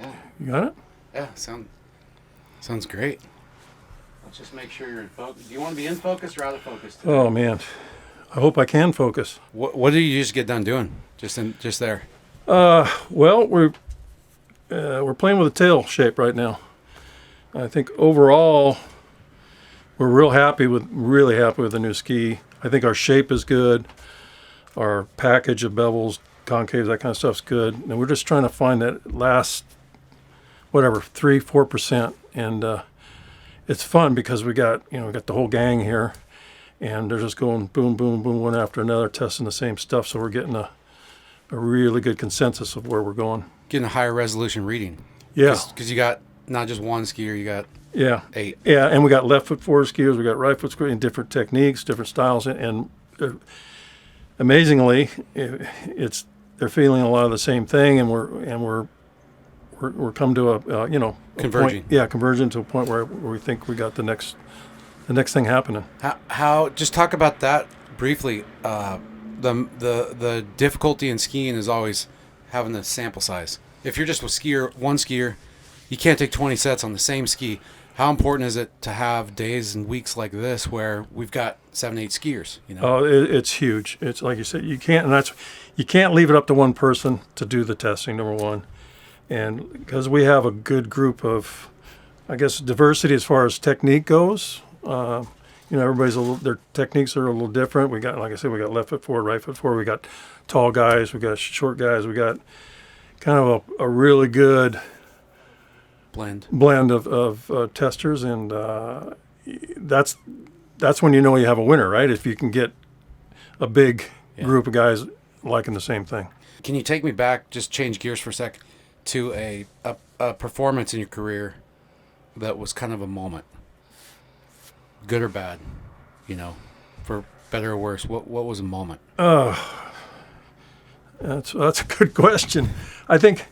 Yeah. You got it? Yeah, sounds great. Let's just make sure you're in focus. Do you want to be in focus or out of focus today? Oh, man. I hope I can focus. What did you just get done doing? Just there? Well, we're playing with a tail shape right now. I think overall, we're really happy with the new ski. I think our shape is good. Our package of bevels, concaves, that kind of stuff's good. And we're just trying to find that last, 3-4%. And it's fun because we got the whole gang here, and they're just going boom, boom, boom, one after another, testing the same stuff. So we're getting a really good consensus of where we're going. Getting a higher resolution reading. Yeah. Because you got not just one skier, you got 8. Yeah, and we got left foot forward skiers, we got right foot skiers in different techniques, different styles, and amazingly, they're feeling a lot of the same thing, and we're come to a Converging. Converging to a point where we think we got the next thing happening. How just talk about that briefly. The difficulty in skiing is always having the sample size. If you're just one skier, you can't take 20 sets on the same ski. How important is it to have days and weeks like this where we've got 7-8 skiers? Oh, it's huge. It's like you said, you can't leave it up to one person to do the testing. Number one, and because we have a good group of, I guess, diversity as far as technique goes. Everybody's their techniques are a little different. We got, like I said, we got left foot forward, right foot forward. We got tall guys, we got short guys. We got kind of a really good blend of testers, and that's when you know you have a winner, right? If you can get a big group of guys liking the same thing. Can you take me back, just change gears for a sec, to a performance in your career that was kind of a moment, good or bad, for better or worse? What was a moment? That's a good question. I think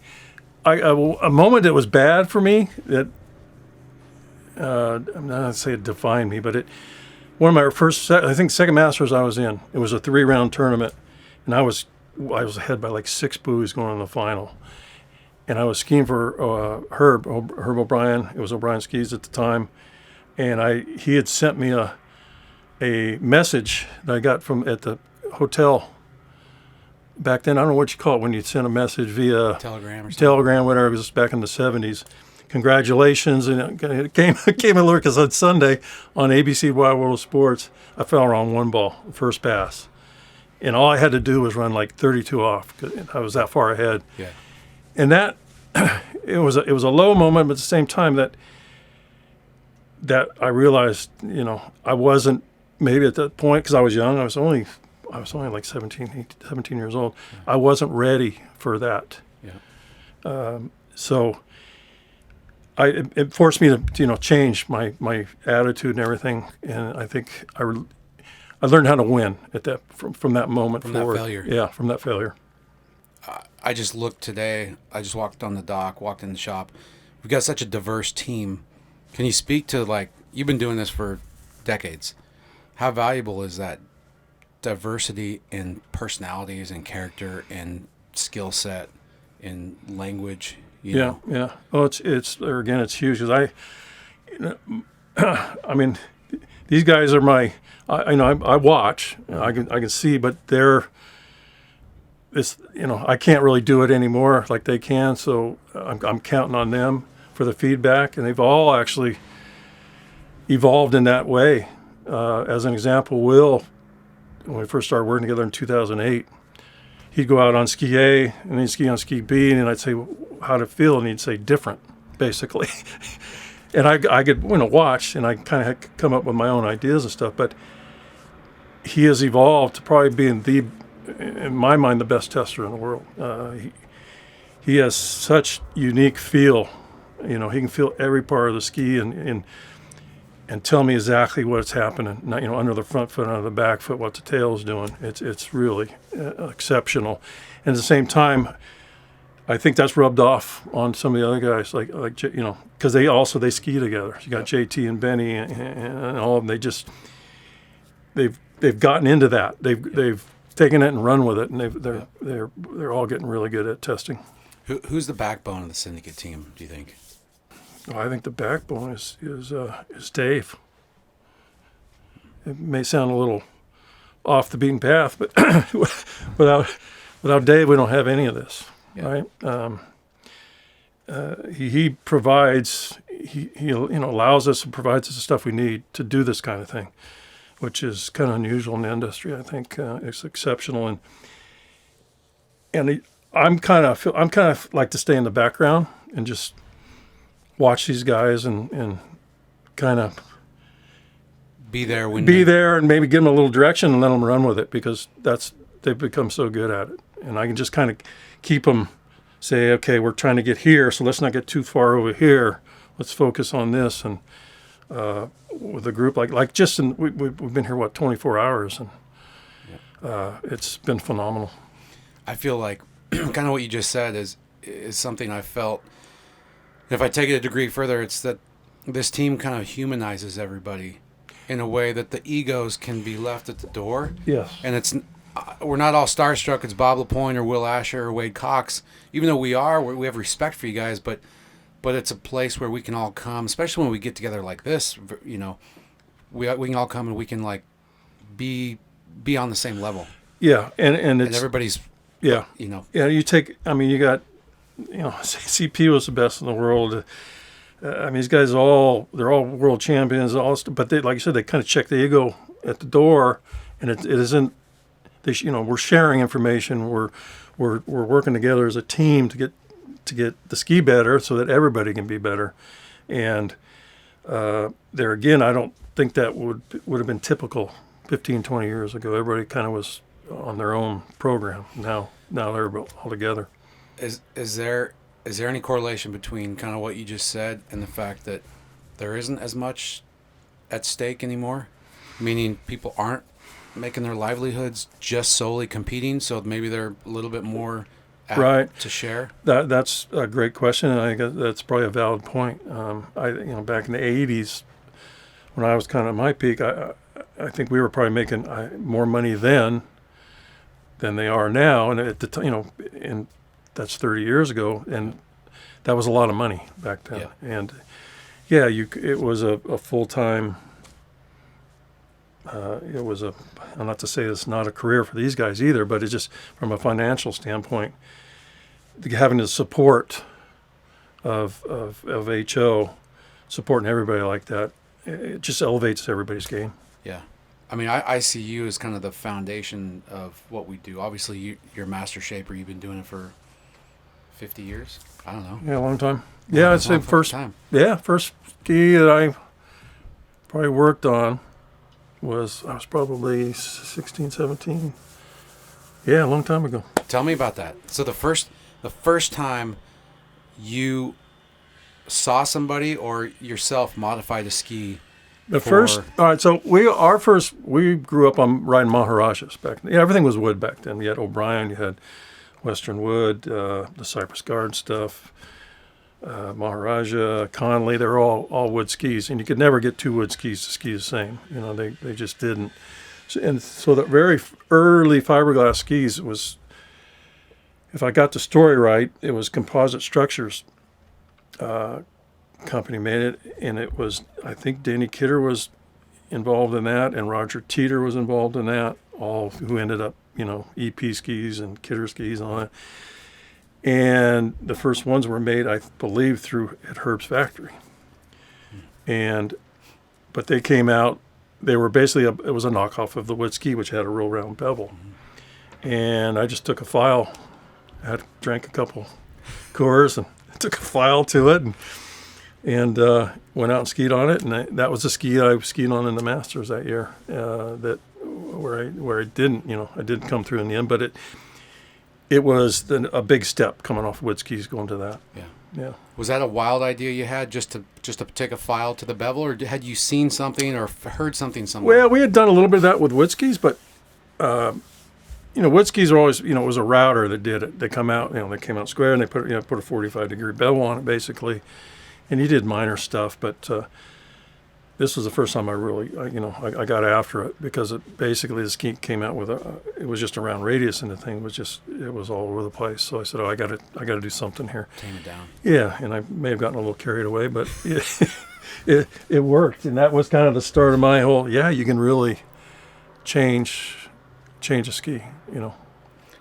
a moment that was bad for me, that I'm not going to say it defined me, but one of my second Masters I was in, it was a 3-round tournament, and I was ahead by like 6 buoys going in the final, and I was skiing for Herb O'Brien. It was O'Brien Skis at the time, and he had sent me a message that I got at the hotel. Back then, I don't know what you call it when you send a message via Telegram, whatever. It was back in the 70s. Congratulations, and it came a little because on Sunday on ABC Wide World of Sports, I fell around one ball, first pass, and all I had to do was run like 32 off because I was that far ahead. Yeah, and that it was a low moment, but at the same time that I realized, I wasn't maybe at that point because I was young. I was only like 17 years old. I wasn't ready for that. Yeah. So it forced me to change my attitude and everything. And I think I learned how to win at that from that moment forward. That failure. Yeah, from that failure. I just looked today. I just walked on the dock, walked in the shop. We've got such a diverse team. Can you speak to, you've been doing this for decades. How valuable is that diversity in personalities and character and skill set in language? Yeah. Oh, it's huge because I mean, these guys are I watch, I can see, but I can't really do it anymore like they can. So I'm counting on them for the feedback, and they've all actually evolved in that way. As an example, Will, when we first started working together in 2008, he'd go out on ski A and he'd ski on ski B, and I'd say, how'd it feel? And he'd say, different, basically. And I could watch, and I kind of come up with my own ideas and stuff, but he has evolved to probably being in my mind, the best tester in the world. He has such unique feel. He can feel every part of the ski and tell me exactly what's happening. Under the front foot, under the back foot, what the tail is doing. It's really exceptional. And at the same time, I think that's rubbed off on some of the other guys, like because they ski together. You got JT and Benny and all of them. They've gotten into that. They've taken it and run with it, and they're all getting really good at testing. Who's the backbone of the syndicate team, do you think? I think the backbone is Dave. It may sound a little off the beaten path, but without Dave, we don't have any of this, right? He provides, he allows us and provides us the stuff we need to do this kind of thing, which is kind of unusual in the industry. I think it's exceptional, and I'm kind of like to stay in the background and just watch these guys and kind of be there and maybe give them a little direction and let them run with it, because they've become so good at it. And I can just kind of keep them, say, okay, we're trying to get here, so let's not get too far over here. Let's focus on this. And with a group like we've been here 24 hours, and it's been phenomenal. I feel like kind of what you just said is something I felt. If I take it a degree further, it's that this team kind of humanizes everybody in a way that the egos can be left at the door. Yes. And we're not all starstruck. It's Bob LaPoint or Will Asher or Wade Cox. Even though we have respect for you guys, but it's a place where we can all come, especially when we get together like this. We can all come and we can like be on the same level. Yeah, and everybody's. Yeah. Yeah, you got, CP was the best in the world. These guys they're all world champions, but they, like you said, they kind of check the ego at the door, and it isn't. We're sharing information. We're working together as a team to get the ski better, so that everybody can be better. And there again, I don't think that would have been typical 15, 20 years ago. Everybody kind of was on their own program. Now they're all together. Is there any correlation between kind of what you just said and the fact that there isn't as much at stake anymore? Meaning people aren't making their livelihoods just solely competing, so maybe they're a little bit more apt to share? That's a great question, and I think that's probably a valid point. Back in the 80s, when I was kind of at my peak, I think we were probably making more money then than they are now, and at the time, and that's 30 years ago, and that was a lot of money back then. Yeah. And it was a full-time. It was I'm not to say it's not a career for these guys either, but it's just from a financial standpoint, having the support of HO, supporting everybody like that, it just elevates everybody's game. Yeah. I see you as kind of the foundation of what we do. Obviously, you're a master shaper. You've been doing it for 50 years? I don't know. Yeah, a long time. Yeah, I'd say first ski that I probably worked on I was probably 16, 17. Yeah, a long time ago. Tell me about that. So the first time you saw somebody or yourself modify the ski. All right. So we grew up on riding Maharajas back then. Yeah, everything was wood back then. You had O'Brien, you had Western Wood, the Cypress Guard stuff, Maharaja, Conley. They're all wood skis, and you could never get two wood skis to ski the same. They just didn't. So the very early fiberglass skis was, if I got the story right, it was Composite Structures company made it, and it was, I think Danny Kidder was involved in that, and Roger Teeter was involved in that, all who ended up, EP skis and Kidder skis and all that. And the first ones were made, I believe, at Herb's factory. But they came out, they were basically, it was a knockoff of the wood ski, which had a real round bevel. And I just took a file, drank a couple Coors and took a file to it, and went out and skied on it. And that was the ski I skied on in the Masters that year. Where I didn't, I didn't come through in the end, but it was a big step coming off wood skis going to that. Yeah. Was that a wild idea you had, just to take a file to the bevel, or had you seen something or heard something somewhere? Well, we had done a little bit of that with wood skis, but wood skis are always, it was a router that did it. They come out, they came out square, and they put a 45-degree bevel on it basically, and you did minor stuff, but this was the first time I got after it, because basically the ski came out with it was just a round radius, and the thing was it was all over the place. So I said, I got to do something here. Tame it down. Yeah, and I may have gotten a little carried away, but it worked, and that was kind of the start of my whole. Yeah, you can really change a ski.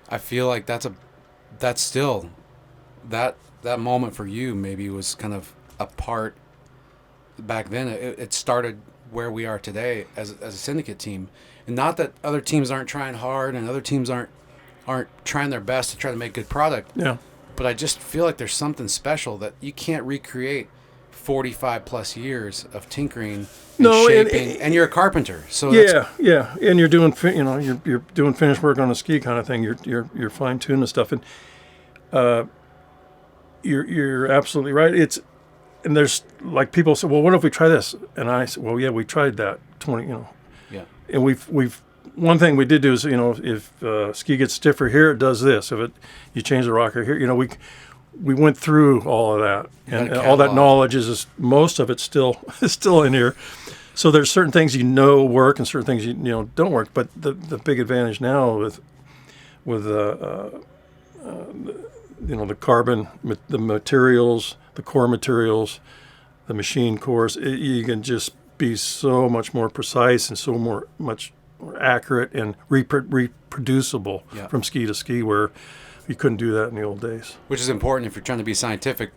I feel like that's still that moment for you. Maybe was kind of a part. Back then, it started where we are today as a syndicate team, and not that other teams aren't trying hard and other teams aren't trying their best to try to make good product. Yeah. But I just feel like there's something special that you can't recreate 45 plus years of tinkering and shaping, and you're a carpenter. So yeah, and you're doing you're doing finished work on a ski kind of thing. You're fine tuning the stuff, and you're absolutely right. And there's like people say, well, what if we try this? And I said, well, yeah, we tried that 20, Yeah. And we've one thing we did do is, if ski gets stiffer here, it does this. If you change the rocker here, we went through all of that, and all that knowledge is most of it's still in here. So there's certain things work and certain things don't work. But the big advantage now with the carbon, the materials, the core materials, the machine cores, you can just be so much more precise and so much more accurate and reproducible from ski to ski, where you couldn't do that in the old days. Which is important if you're trying to be scientific.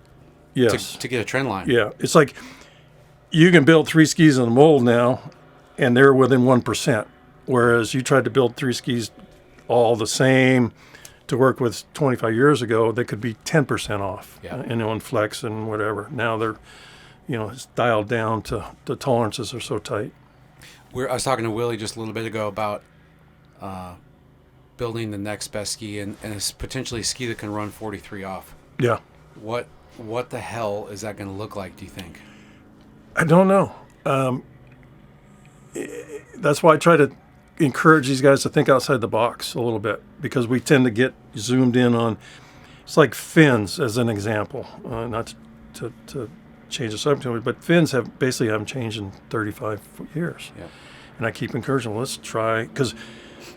Yes. To get a trend line. Yeah, it's like you can build 3 skis in a mold now, and they're within 1%, whereas you tried to build 3 skis all the same to work with 25 years ago, they could be 10% off, on flex and whatever. Now they're, it's dialed down to the tolerances are so tight. I was talking to Willie just a little bit ago about building the next best ski, and it's potentially a ski that can run 43 off. Yeah. What the hell is that going to look like, do you think? I don't know. That's why I try to encourage these guys to think outside the box a little bit, because we tend to get zoomed in on, it's like fins as an example, not to change the subject, but fins haven't changed in 35 years. Yeah. And I keep encouraging, let's try, because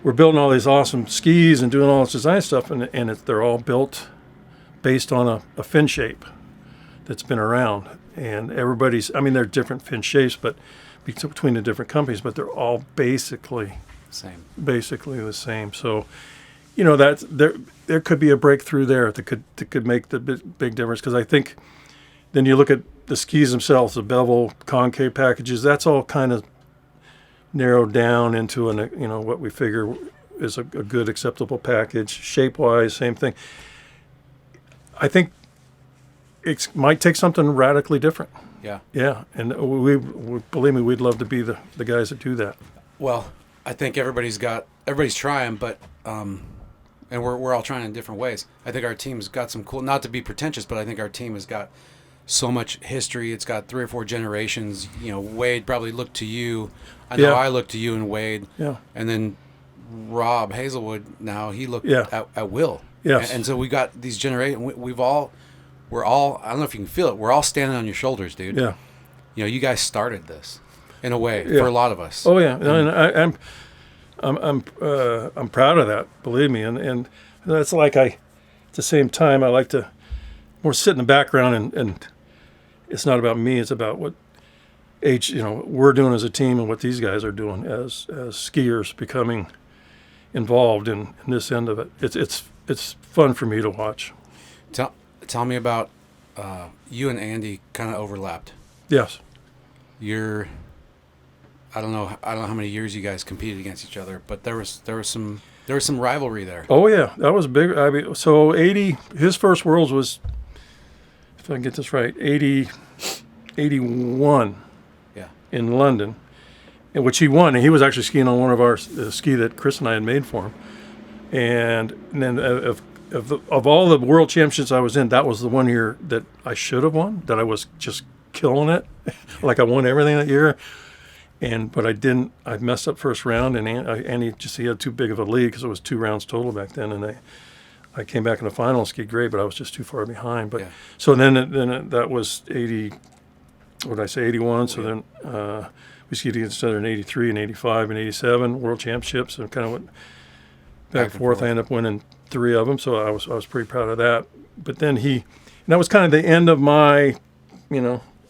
we're building all these awesome skis and doing all this design stuff, and they're all built based on a fin shape that's been around. And they're different fin shapes, but between the different companies, but they're all basically the same. So, that there could be a breakthrough there that could make the big difference. Because I think then you look at the skis themselves, the bevel, concave packages. That's all kind of narrowed down into what we figure is a good acceptable package. Shape wise, same thing. I think it might take something radically different. Yeah. Yeah, and we believe me, we'd love to be the guys that do that. Well, I think everybody's trying, but and we're all trying in different ways. I think our team's got some cool, not to be pretentious, but I think our team has got so much history. It's got 3 or 4 generations. Wade probably looked to you. I know I looked to you and Wade. Yeah. And then Rob Hazelwood, now he looked at Will. Yes. And so we got these generations. We're all, I don't know if you can feel it, we're all standing on your shoulders, dude. Yeah. You guys started this in a way for a lot of us. Oh yeah. And I'm proud of that, believe me. And that's like at the same time, I like to more sit in the background and it's not about me, it's about what we're doing as a team and what these guys are doing as skiers becoming involved in this end of it. It's fun for me to watch. Tell me about you and Andy kind of overlapped. Yes. I don't know how many years you guys competed against each other, but there was some rivalry there. Oh yeah, that was big. I mean, so his first Worlds was, if I can get this right, 81. Yeah. In London, in which he won, and he was actually skiing on one of our ski that Chris and I had made for him. And then of all the world championships I was in, that was the one year that I should have won, that I was just killing it. Like I won everything that year. But I didn't. I messed up first round, and he had too big of a lead because it was 2 rounds total back then. And I came back in the final and skied great, but I was just too far behind. But so then that was 80. what did I say, 81. So then we skied against each other in 83 and 85 and 87 World Championships, and kind of went back and forth. I ended up winning 3 of them, so I was pretty proud of that. But then and that was kind of the end of my,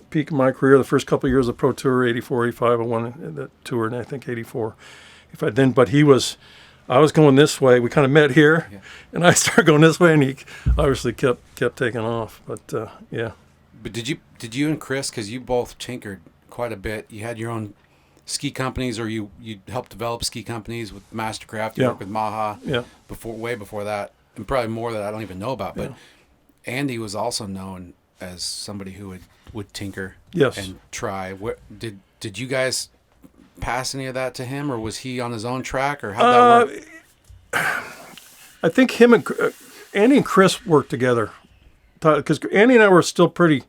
peak of my career. The first couple of years of Pro Tour, 84, 85, I won that tour, and I think 84. But I was going this way. We kind of met here, and I started going this way, and he obviously kept taking off. But yeah. But did you and Chris, because you both tinkered quite a bit, you had your own ski companies, or you helped develop ski companies with Mastercraft, you worked with Maha way before that, and probably more that I don't even know about. But Andy was also known as somebody who would tinker and try. What did you guys pass any of that to him, or was he on his own track, or how'd that work? I think Andy and Chris worked together, because Andy and I were still pretty.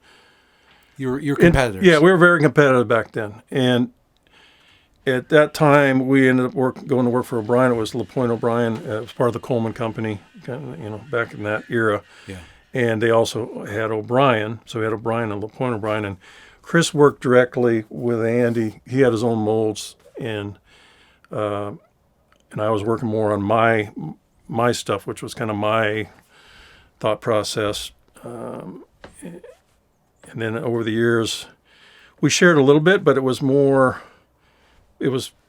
You're competitors. We were very competitive back then, and at that time we ended up going to work for O'Brien. It was LaPoint O'Brien. It was part of the Coleman Company, back in that era. Yeah. And they also had O'Brien, so we had O'Brien and LaPoint O'Brien, and Chris worked directly with Andy. He had his own molds, and I was working more on my stuff, which was kind of my thought process. And then over the years, we shared a little bit, but it was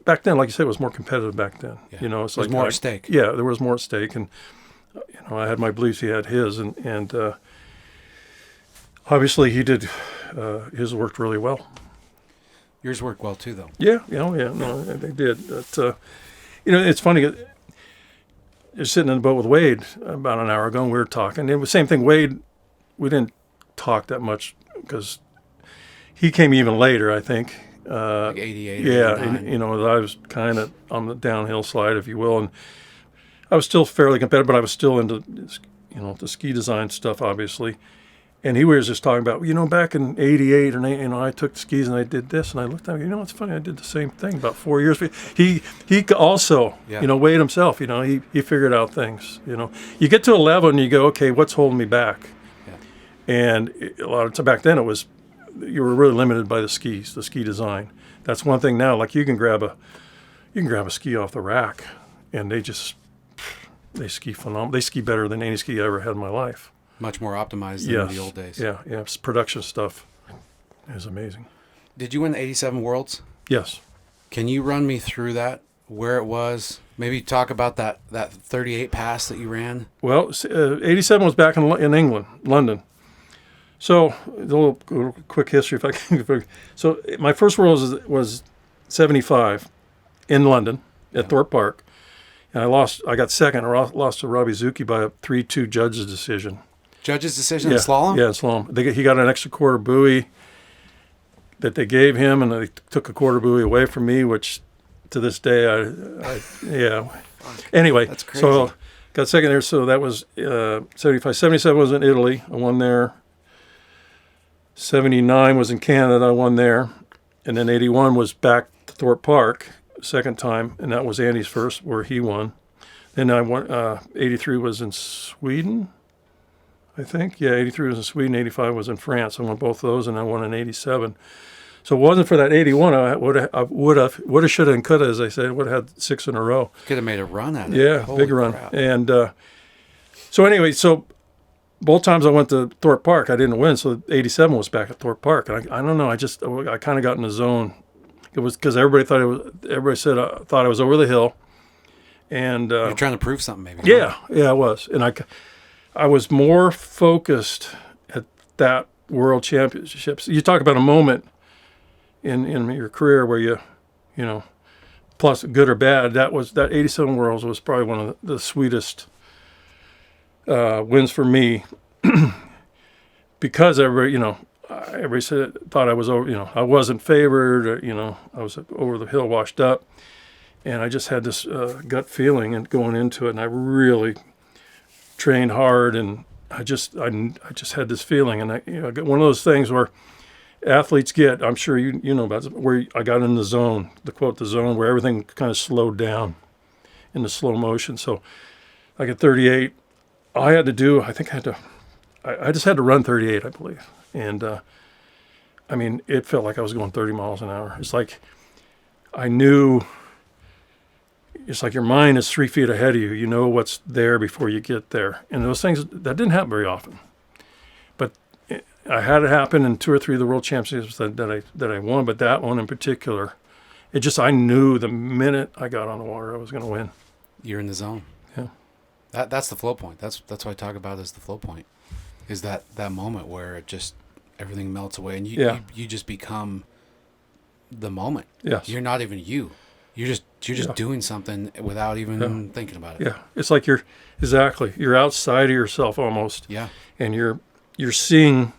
back then, like you said, it was more competitive back then. Yeah. It's like more at stake. Yeah, there was more at stake, and I had my beliefs, he had his, and obviously he did. His worked really well. Yours worked well too, though. Yeah. No, they did. But, it's funny. Just sitting in the boat with Wade about an hour ago, and we were talking. It was the same thing. Wade, we didn't talk that much because he came even later, I think. Like 88. Yeah, and, I was kind of on the downhill slide, if you will, and I was still fairly competitive, but I was still into, the ski design stuff, obviously. And he was just talking about, back in 88, and I took the skis and I did this, and I looked at him, it's funny, I did the same thing about 4 years. He also, Wade himself, he figured out things, You get to a level and you go, okay, what's holding me back? Yeah. And a lot of time back then you were really limited by the ski design. That's one thing now, like you can grab a ski off the rack, and they ski phenomenal. They ski better than any ski I ever had in my life. Much more optimized than the old days. Yeah. Production stuff is amazing. Did you win the 87 Worlds? Yes. Can you run me through that, where it was? Maybe talk about that 38 pass that you ran? Well, 87 was back in England, London. So, a little quick history, if I can. So, my first World was 75 in London at Thorpe Park. And I got second. I lost to Robbie Zucchi by a 3-2 judge's decision. Judge's decision in slalom? Yeah, in slalom. He got an extra quarter buoy that they gave him, and they took a quarter buoy away from me, which to this day, Anyway, that's crazy. So got second there. So that was 75. 77 was in Italy. I won there. 79 was in Canada. I won there. And then 81 was back to Thorpe Park, second time, and that was Andy's first, where he won. Then I won. 83 was in Sweden, I think. Yeah, 83 was in Sweden. 85 was in France. I won both of those, and I won in 87. So it wasn't for that 81. I would have, should have, and could have, as I said. Would have had 6 in a row. Could have made a run at it. Yeah, Holy big run. crap. And so anyway, both times I went to Thorpe Park, I didn't win. So 87 was back at Thorpe Park, and I don't know. I kind of got in the zone. It was because everybody said I thought I was over the hill, and you're trying to prove something, maybe. Yeah, I was, and I was more focused at that World Championships. You talk about a moment in your career where you plus good or bad. That 87 Worlds was probably one of the sweetest wins for me because everybody thought I was over. I wasn't favored. I was over the hill, washed up, and I just had this gut feeling and going into it, and I really trained hard, and I just had this feeling, and I got one of those things where athletes get. I'm sure you know about it, where I got in the zone. To quote the zone, where everything kind of slowed down in the slow motion. So, like at 38, I just had to run 38, I believe, and I mean, it felt like I was going 30 miles an hour. It's like I knew. It's like your mind is 3 feet ahead of you. You know what's there before you get there. And those things, that didn't happen very often. But I had it happen in 2 or 3 of the world championships that I won, but that one in particular, I knew the minute I got on the water I was going to win. You're in the zone. Yeah. That's the flow point. That's what I talk about as the flow point. Is that moment where it just, everything melts away and you just become the moment. Yes. You're not even you. You're just doing something without even thinking about it. Yeah, it's like you're outside of yourself almost. Yeah, and you're seeing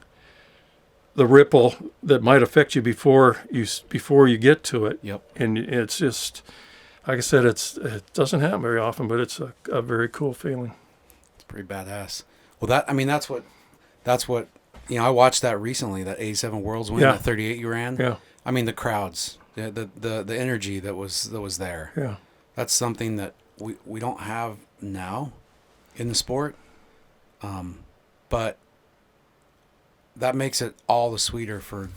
the ripple that might affect you before you get to it. Yep. And it's just, like I said, it doesn't happen very often, but it's a very cool feeling. It's pretty badass. Well, that's what I watched that recently. That 87 Worlds win, that 38 you ran. Yeah. I mean the crowds. The energy that was there. Yeah. That's something that we don't have now in the sport. But that makes it all the sweeter for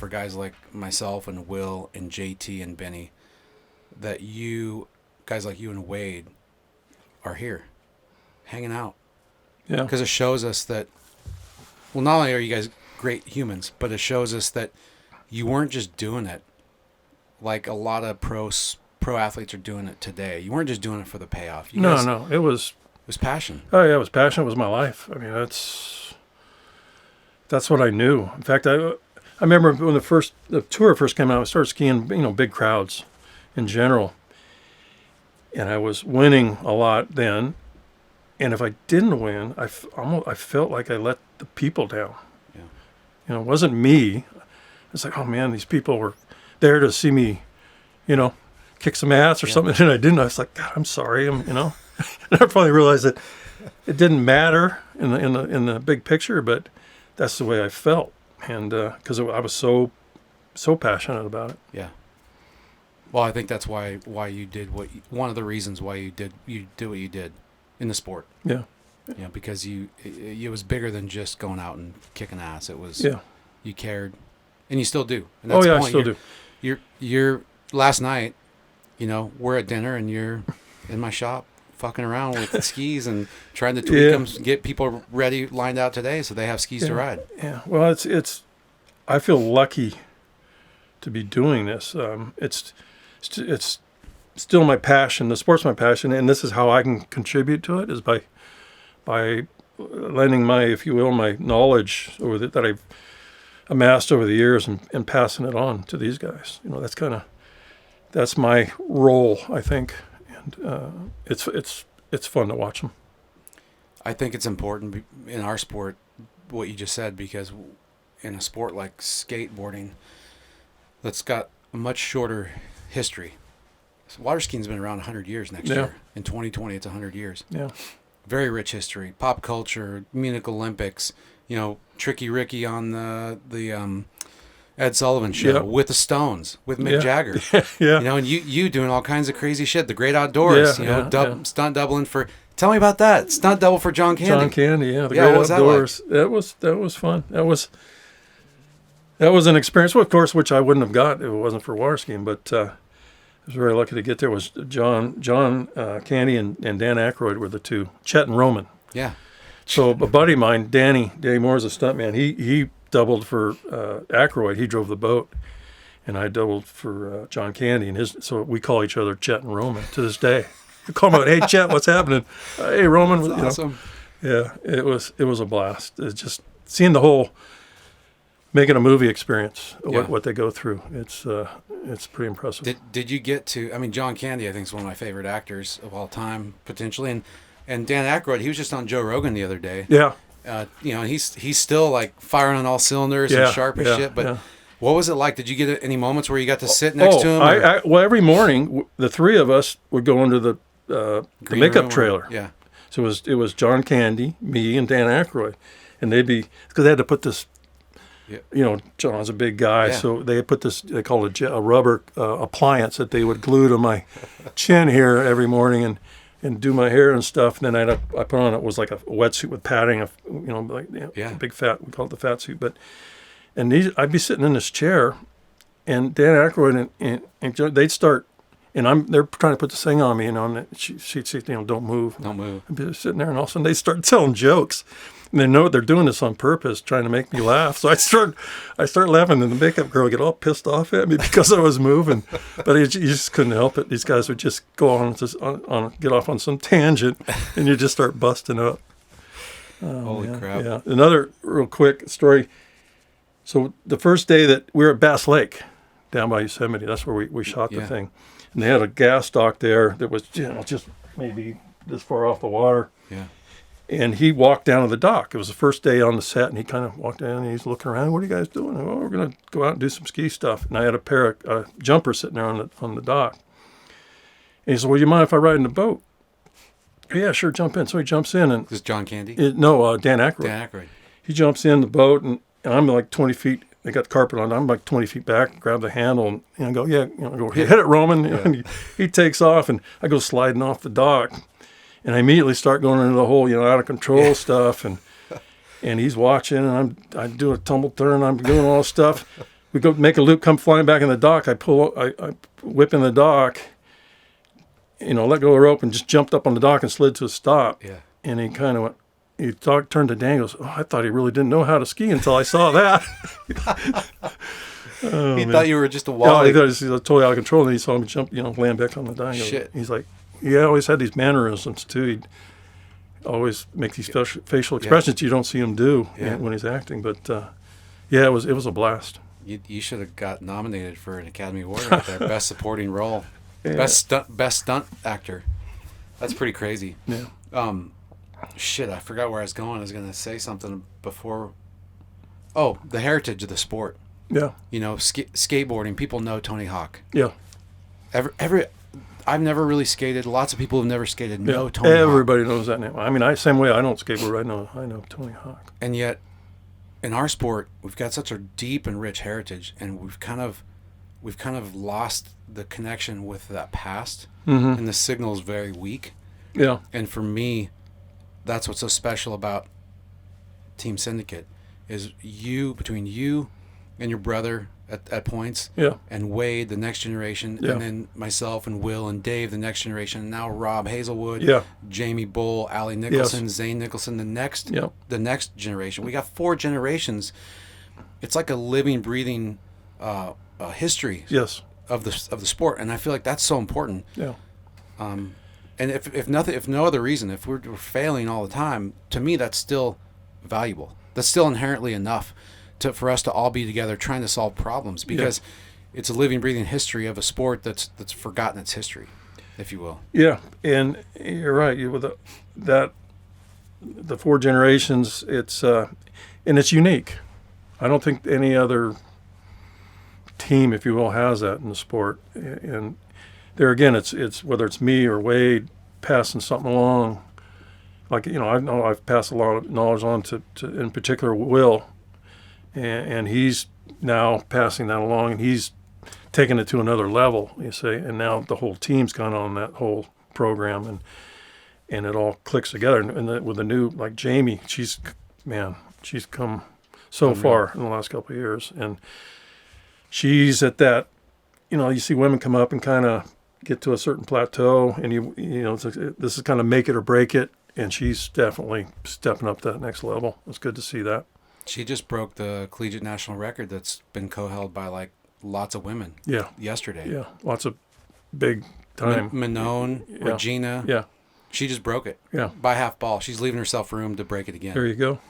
guys like myself and Will and JT and Benny, that guys like you and Wade are here hanging out. Yeah. Because it shows us that, well, not only are you guys great humans, but it shows us that you weren't just doing it like a lot of pro athletes are doing it today. You weren't just doing it for the payoff. No, it was passion. Oh yeah, it was passion. It was my life. I mean, that's what I knew. In fact, I remember when the tour first came out, I started skiing, big crowds in general, and I was winning a lot then. And if I didn't win, I felt like I let the people down. Yeah. It wasn't me. It's like, oh man, these people were there to see me, kick some ass or something, and I didn't. I was like, God, I'm sorry. And I probably realized that it didn't matter in the big picture, but that's the way I felt, and because I was so passionate about it. Yeah. Well, I think that's why you did one of the reasons why you did what you did in the sport. Yeah. Yeah, because it was bigger than just going out and kicking ass. It was you cared, and you still do. And that's I still do. You're last night, we're at dinner and you're in my shop fucking around with the skis and trying to tweak them, get people ready, lined out today so they have skis to ride. Yeah. Well, it's I feel lucky to be doing this. It's still my passion. The sport's my passion, and this is how I can contribute to it, is by lending my, if you will, my knowledge that I've amassed over the years and passing it on to these guys. That's my role, I think, and it's fun to watch them. I think it's important in our sport what you just said, because in a sport like skateboarding that's got a much shorter history. Water skiing's been around 100 years next year. In 2020, it's 100 years. Yeah. Very rich history, pop culture, Munich Olympics. Tricky Ricky on the Ed Sullivan show with the Stones, with Mick Jagger. Yeah. And you doing all kinds of crazy shit. The Great Outdoors. Stunt doubling for. Tell me about that. Stunt double for John Candy. John Candy, the Great Outdoors. That was fun. That was an experience, of course, which I wouldn't have got if it wasn't for water skiing. But I was very lucky to get there. It was John Candy and Dan Aykroyd were the two. Chet and Roman. Yeah. So a buddy of mine, Danny Moore, is a stuntman. He doubled for Aykroyd. He drove the boat, and I doubled for John Candy. And so we call each other Chet and Roman to this day. We call him out, hey Chet, what's happening? Hey Roman, that's awesome. Yeah, it was a blast. It's just seeing the whole making a movie experience. What they go through. It's pretty impressive. Did you get to? I mean, John Candy, I think, is one of my favorite actors of all time, potentially, and Dan Aykroyd, he was just on Joe Rogan the other day. Yeah. He's still like firing on all cylinders and sharp as shit. But what was it like? Did you get any moments where you got to sit next to him? Well, every morning the three of us would go into the makeup trailer. Yeah. So it was John Candy, me, and Dan Aykroyd, and because they had to put this. John's a big guy, so they put this, they call it a rubber appliance that they would glue to my chin here every morning and do my hair and stuff. And then I put on, it was like a wetsuit with padding, a big fat, we call it the fat suit. But And I'd be sitting in this chair, and Dan Aykroyd and they'd start, and they're trying to put this thing on me, and she'd say, don't move. Don't move. I'd be sitting there, and all of a sudden they start telling jokes. And they know they're doing this on purpose, trying to make me laugh. So I start laughing, and the makeup girl would get all pissed off at me because I was moving. But you just couldn't help it. These guys would just go on get off on some tangent, and you just start busting up. Holy crap. Yeah. Another real quick story. So the first day that we were at Bass Lake, down by Yosemite, that's where we shot the thing. And they had a gas dock there that was just maybe this far off the water. Yeah. And he walked down to the dock. It was the first day on the set, and he kind of walked down, and he's looking around. What are you guys doing? Oh, we're going to go out and do some ski stuff. And I had a pair of jumpers sitting there on the dock. And he said, well, you mind if I ride in the boat? Yeah, sure, jump in. So he jumps in. And Is this John Candy? Dan Aykroyd. Dan Aykroyd. He jumps in the boat, and I'm like 20 feet. They got the carpet on. I'm like 20 feet back, grab the handle, and I go, go hit it, Roman. Yeah. And he takes off, and I go sliding off the dock. And I immediately start going into the whole, out of control stuff, and he's watching, and I do a tumble turn, I'm doing all this stuff. We go make a loop, come flying back in the dock. I whip in the dock, let go of the rope, and just jumped up on the dock and slid to a stop. Yeah. And he kind of went, turned to Dan, and goes, oh, I thought he really didn't know how to ski until I saw that. He thought you were just a wall. No, he thought he was totally out of control, and he saw him jump, land back on the dock. Shit. He's like, he always had these mannerisms too. He'd always make these facial expressions you don't see him do when he's acting. But it was a blast. You should have got nominated for an Academy Award right there. Best supporting role, best stunt actor. That's pretty crazy. Yeah. Shit, I forgot where I was going. I was going to say something before. Oh, the heritage of the sport. Yeah. Skateboarding. People know Tony Hawk. Yeah. I've never really skated. Lots of people have never skated. Yeah. Tony Hawk. Everybody knows that name. I mean, same way I don't skateboard. I know Tony Hawk. And yet, in our sport, we've got such a deep and rich heritage, and we've kind of lost the connection with that past, and the signal is very weak. Yeah. And for me, that's what's so special about Team Syndicate is between you and your brother at points, and Wade, the next generation, and then myself and Will and Dave, the next generation, and now Rob Hazelwood, Jamie Bull, Allie Nicholson, Zane Nicholson, the next generation. We got 4 generations. It's like a living, breathing history of the sport, and I feel like that's so important. Yeah. And if no other reason, if we're failing all the time, to me that's still valuable. That's still inherently enough for us to all be together trying to solve problems, because it's a living, breathing history of a sport that's forgotten its history, if you will. Yeah, and you're right. With the 4 generations, it's and it's unique. I don't think any other team, if you will, has that in the sport. And there again, it's whether it's me or Wade passing something along. Like I know I've passed a lot of knowledge on to in particular Will. And he's now passing that along, and he's taking it to another level, you see. And now the whole team's gone on that whole program, and it all clicks together. And with the new, like Jamie, she's come so far in the last couple of years. And she's at that, you see women come up and kind of get to a certain plateau, and this is kind of make it or break it. And she's definitely stepping up to that next level. It's good to see that. She just broke the collegiate national record that's been co-held by like lots of women. Yeah. Yesterday. Yeah. Lots of big time. Manon, Regina. Yeah. She just broke it. Yeah. By half ball. She's leaving herself room to break it again. There you go.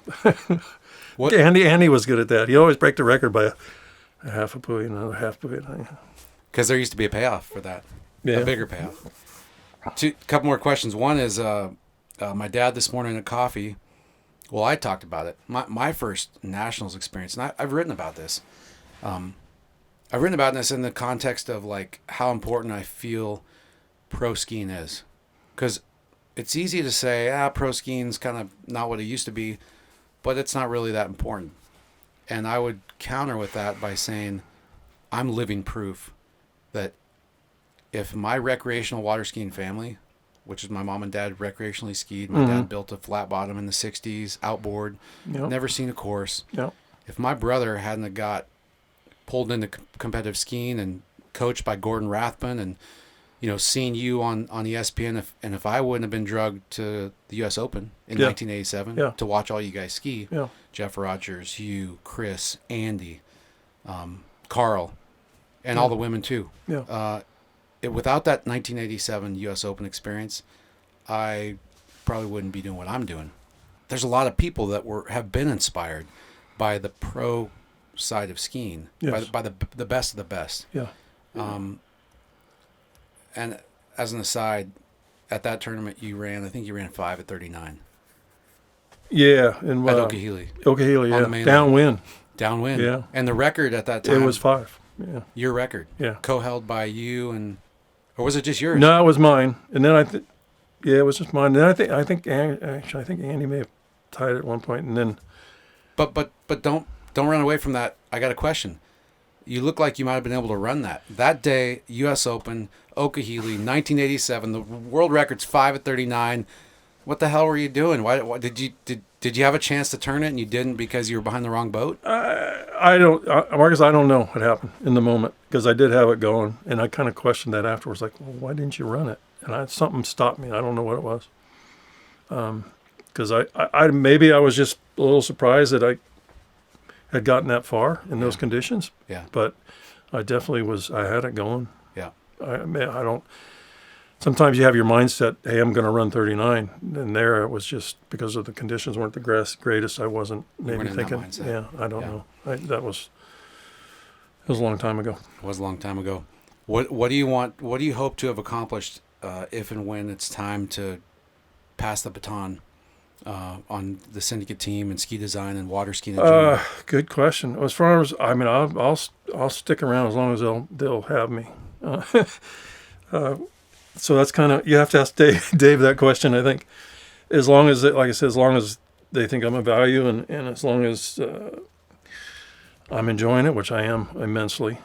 What? Andy was good at that. He always break the record by a half a buoy, another half buoy. Because there used to be a payoff for that. Yeah. A bigger payoff. A couple more questions. One is my dad this morning at coffee. Well, I talked about it. My first nationals experience, and I've written about this. I've written about this in the context of like how important I feel pro skiing is, because it's easy to say pro skiing's kind of not what it used to be, but it's not really that important. And I would counter with that by saying I'm living proof that if my recreational water skiing family, which is my mom and dad recreationally skied. My dad built a flat bottom in the 60s, outboard, never seen a course. Yeah. if my brother hadn't have got pulled into competitive skiing and coached by Gordon Rathbun and, seeing you on ESPN, if I wouldn't have been drugged to the U.S. Open in 1987 to watch all you guys ski, Jeff Rogers, you, Chris, Andy, Carl, and all the women too. Without that 1987 U.S. Open experience, I probably wouldn't be doing what I'm doing. There's a lot of people that have been inspired by the pro side of skiing, by the best of the best. And as an aside, at that tournament I think you ran 5 at 39. Yeah, and at Okehili. Yeah, downwind. Downwind. Yeah, and the record at that time it was 5. Yeah, your record. Yeah, co-held by you or was it just yours? No, it was mine. And then it was just mine. And then I think Andy may have tied it at one point, and then. But don't run away from that. I got a question. You look like you might have been able to run that day. U.S. Open, Okehili, 1987. The world record's 5 at 39. What the hell were you doing? Why did you have a chance to turn it and you didn't because you were behind the wrong boat? Marcus, I don't know what happened in the moment because I did have it going, and I kind of questioned that afterwards. Like, well, why didn't you run it? And something stopped me. I don't know what it was. Because maybe I was just a little surprised that I had gotten that far in those conditions. Yeah. But I definitely was. I had it going. Yeah. I don't. Sometimes you have your mindset, hey, I'm going to run 39. And there it was just because of the conditions weren't the greatest. I wasn't maybe thinking. Yeah, I don't know. It was a long time ago. It was a long time ago. What do you want? What do you hope to have accomplished if and when it's time to pass the baton on the syndicate team and ski design and water skiing? Good question. As far as I'll stick around as long as they'll have me. So that's kind of, you have to ask Dave that question. I think as long as, like I said, as long as they think I'm of value and as long as I'm enjoying it, which I am immensely,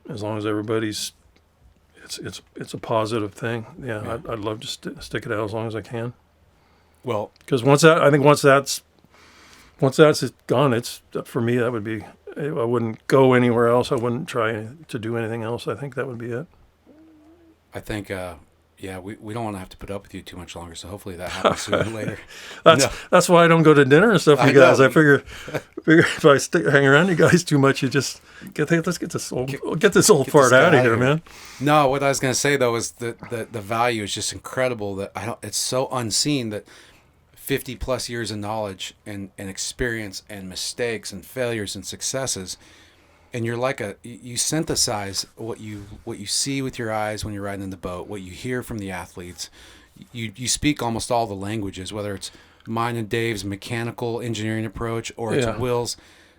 as long as everybody's, it's a positive thing. Yeah. I'd love to stick it out as long as I can. Well, because once that's gone, it's, for me, that would be, I wouldn't go anywhere else. I wouldn't try to do anything else. I think that would be it. I think, we don't want to have to put up with you too much longer, so hopefully that happens sooner or later. That's why I don't go to dinner and stuff with you guys. I figure if I hang around you guys too much, you just let's get this old fart out of here, man. No, what I was going to say though is that the value is just incredible. That it's so unseen that 50 plus years of knowledge and experience and mistakes and failures and successes. And you're like you synthesize what you see with your eyes when you're riding in the boat, what you hear from the athletes. You speak almost all the languages, whether it's mine and Dave's mechanical engineering approach or it's Will's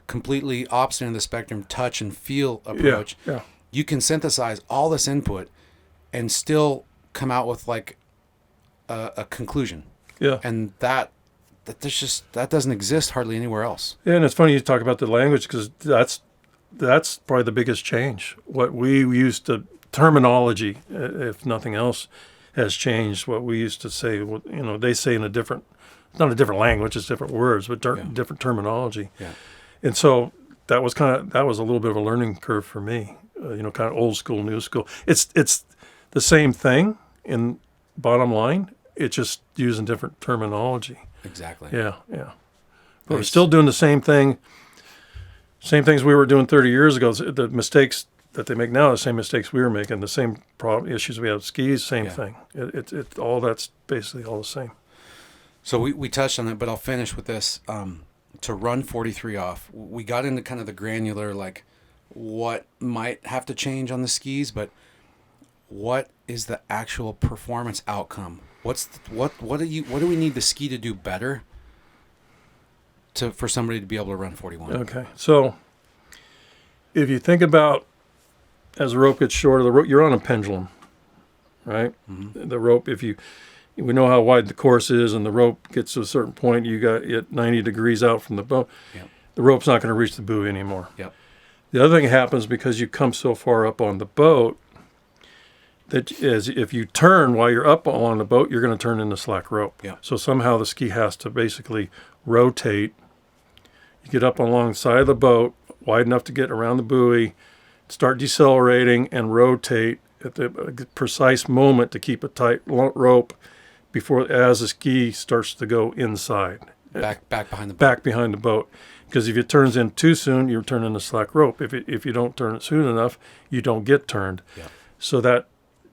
completely opposite end of the spectrum touch and feel approach. Yeah. You can synthesize all this input and still come out with like a conclusion. Yeah. And that doesn't exist hardly anywhere else. Yeah, and it's funny you talk about the language because that's probably the biggest change. What we used to, terminology, if nothing else, has changed. What we used to say, they say in not a different language, it's different words, but different terminology. Yeah. And so that was a little bit of a learning curve for me. Kind of old school, new school. It's the same thing in bottom line. It's just using different terminology. Exactly. Yeah. But we're still doing the same thing. Same things we were doing 30 years ago. The mistakes that they make now are the same mistakes we were making. The same issues we have with skis, same thing. It all that's basically all the same. So we touched on it, but I'll finish with this. To run 43 off, we got into kind of the granular, like what might have to change on the skis, but what is the actual performance outcome? What do we need the ski to do better for somebody to be able to run 41? Okay, so if you think about as the rope gets shorter, the rope, you're on a pendulum, right? Mm-hmm. The rope, we know how wide the course is, and the rope gets to a certain point, you got it 90 degrees out from the boat. Yep. The rope's not going to reach the buoy anymore. Yep. The other thing happens because you come so far up on the boat that if you turn while you're up on the boat, you're going to turn into slack rope. Yeah. So somehow the ski has to basically rotate You get up alongside of the boat, wide enough to get around the buoy, start decelerating, and rotate at the precise moment to keep a tight rope before as the ski starts to go inside. Back behind the boat. Back behind the boat. Because if it turns in too soon, you're turning the slack rope. If you don't turn it soon enough, you don't get turned. Yeah. So that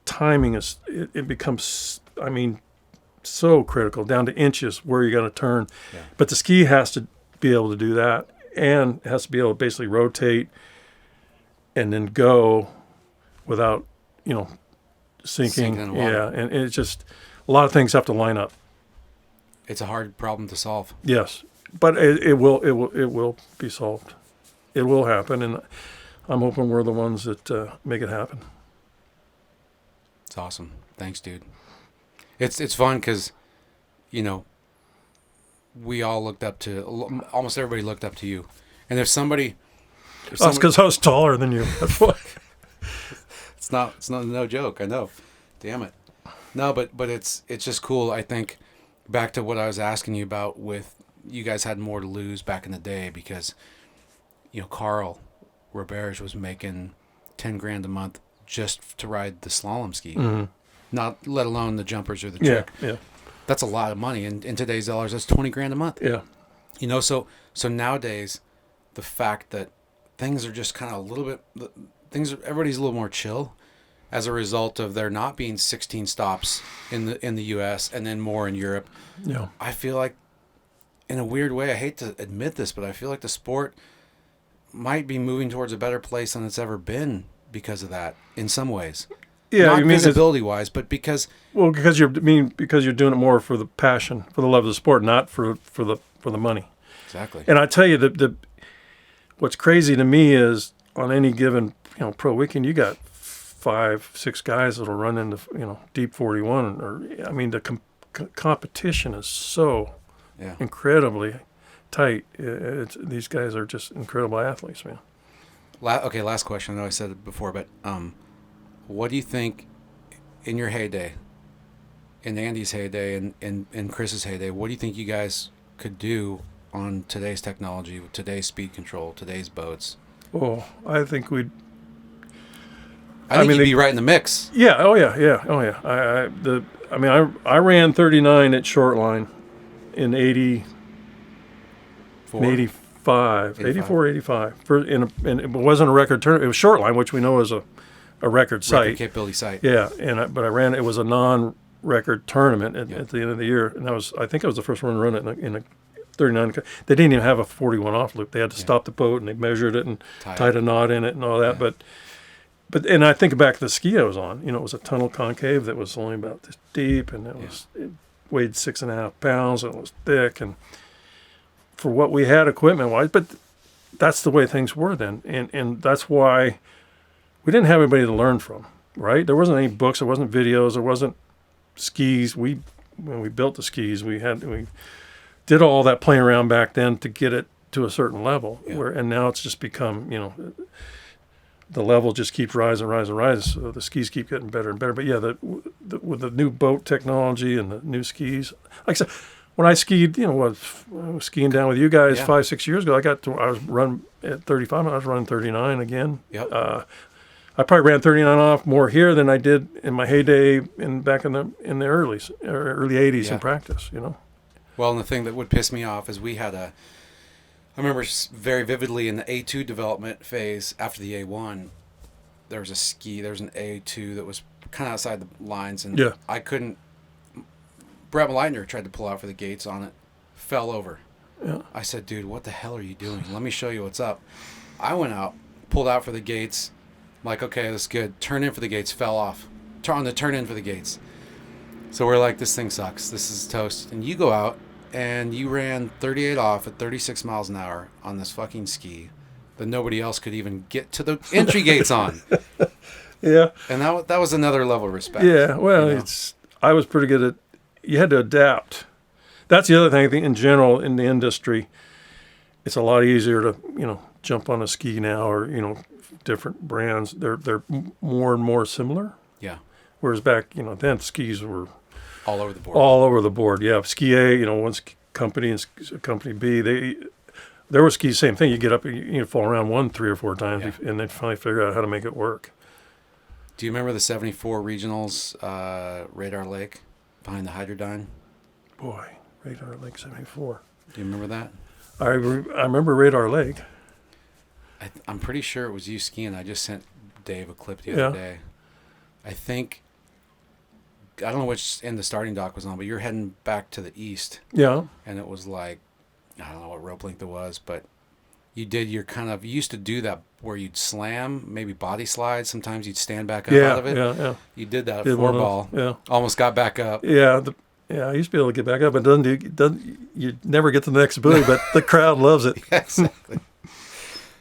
timing it becomes, I mean, so critical, down to inches where you're going to turn. Yeah. But the ski has to be able to do that, and has to be able to basically rotate and then go without, sinking. In the water. Yeah, and it's just a lot of things have to line up. It's a hard problem to solve. Yes, but it will be solved. It will happen, and I'm hoping we're the ones that make it happen. It's awesome. Thanks, dude. It's fun because, we all looked up to, almost everybody looked up to you. And if somebody... That's because I was taller than you. That's why. It's not no joke. I know. Damn it. No, but it's just cool. I think back to what I was asking you about with you guys had more to lose back in the day because, Carl Roberge was making $10,000 a month just to ride the slalom ski. Mm-hmm. Not let alone the jumpers or the trick. Yeah. That's a lot of money. In today's dollars, that's $20,000 a month. Yeah. So nowadays, the fact that things are just kind of a little bit, everybody's a little more chill as a result of there not being 16 stops in the U.S. and then more in Europe. Yeah. I feel like, in a weird way, I hate to admit this, but I feel like the sport might be moving towards a better place than it's ever been because of that, in some ways. Yeah, not you mean visibility-wise, but because... Well, because you're doing it more for the passion, for the love of the sport, not for the money. Exactly. And I tell you, the what's crazy to me is on any given pro weekend, you got 5-6 guys that'll run into deep 41, or I mean the competition is so incredibly tight. These guys are just incredible athletes, man. Okay, last question. I know I said it before, but what do you think in your heyday, in Andy's heyday, and in Chris's heyday, what do you think you guys could do on today's technology, with today's speed control, today's boats? Oh, I think we'd... I think you'd be right in the mix. Yeah. Oh yeah. I ran 39 at short line in 85. 85. And it wasn't a record turn. It was short line, which we know is a record site. Record capability site. Yeah, but I ran. It was a non-record tournament at the end of the year, and I think I was the first one to run it in a 39. They didn't even have a 41 off loop. They had to stop the boat and they measured it and tied a knot in it and all that. Yeah. But and I think back to the ski I was on. It was a tunnel concave that was only about this deep, and it weighed 6.5 pounds, and it was thick, and for what we had equipment wise, but that's the way things were then, and that's why we didn't have anybody to learn from. Right? There wasn't any books, there wasn't videos, there wasn't skis. When we built the skis, we did all that playing around back then to get it to a certain level. And now it's just become, the level just keeps rising. So the skis keep getting better and better. But yeah, with the new boat technology and the new skis, like I said, when I skied, I was skiing down with you guys 5-6 years ago. I was running at 35. I was running 39 again. Yep. I probably ran 39 off more here than I did in my heyday back in the early 80s in practice. Well, and the thing that would piss me off is I remember very vividly in the A2 development phase after the A1, there was an A2 that was kind of outside the lines, and I couldn't. Brett Leitner tried to pull out for the gates on it, fell over. Yeah. I said, dude, what the hell are you doing? Let me show you what's up. I went out, pulled out for the gates. I'm like, okay, that's good. Turn in for the gates, fell off. Turn in for the gates. So we're like, this thing sucks. This is toast. And you go out, and you ran 38 off at 36 miles an hour on this fucking ski that nobody else could even get to the entry gates on. Yeah. And that was another level of respect. Yeah, well, I was pretty good at... You had to adapt. That's the other thing. I think in general in the industry, it's a lot easier to jump on a ski now, or different brands. They're more and more similar. Yeah. Whereas back then skis were all over the board. All over the board. Yeah. Ski A, one company and company B. there was skis, same thing. You get up, you fall around one 3 or 4 times, Yeah. and then finally figure out how to make it work. Do you remember the 74 regionals, Radar Lake, behind the Hydrodyne? Boy, Radar Lake 74. Do you remember that? I remember Radar Lake. I'm pretty sure it was you skiing. I just sent Dave a clip the Yeah. other day. I think, I don't know which end the starting dock was on, but you're heading back to the east. Yeah. And it was like, I don't know what rope length it was, but you used to do that where you'd slam, maybe body slide. Sometimes you'd stand back up out of it. Yeah. You did that at Did one of four ball. those, yeah. Almost got back up. Yeah. I used to be able to get back up. It doesn't. You never get to the next buoy, but the crowd loves it. Yeah, exactly.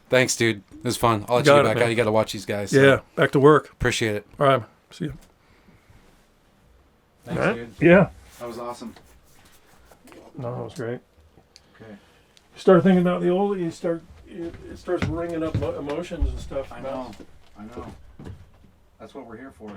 Thanks, dude. It was fun. I'll let you get back out. You got to watch these guys. Yeah. So. Back to work. Appreciate it. All right. See you. Thanks, Right. dude. Yeah. That was awesome. No, that was great. Okay. You start thinking about the old. It starts bringing up emotions and stuff. I know. That's what we're here for.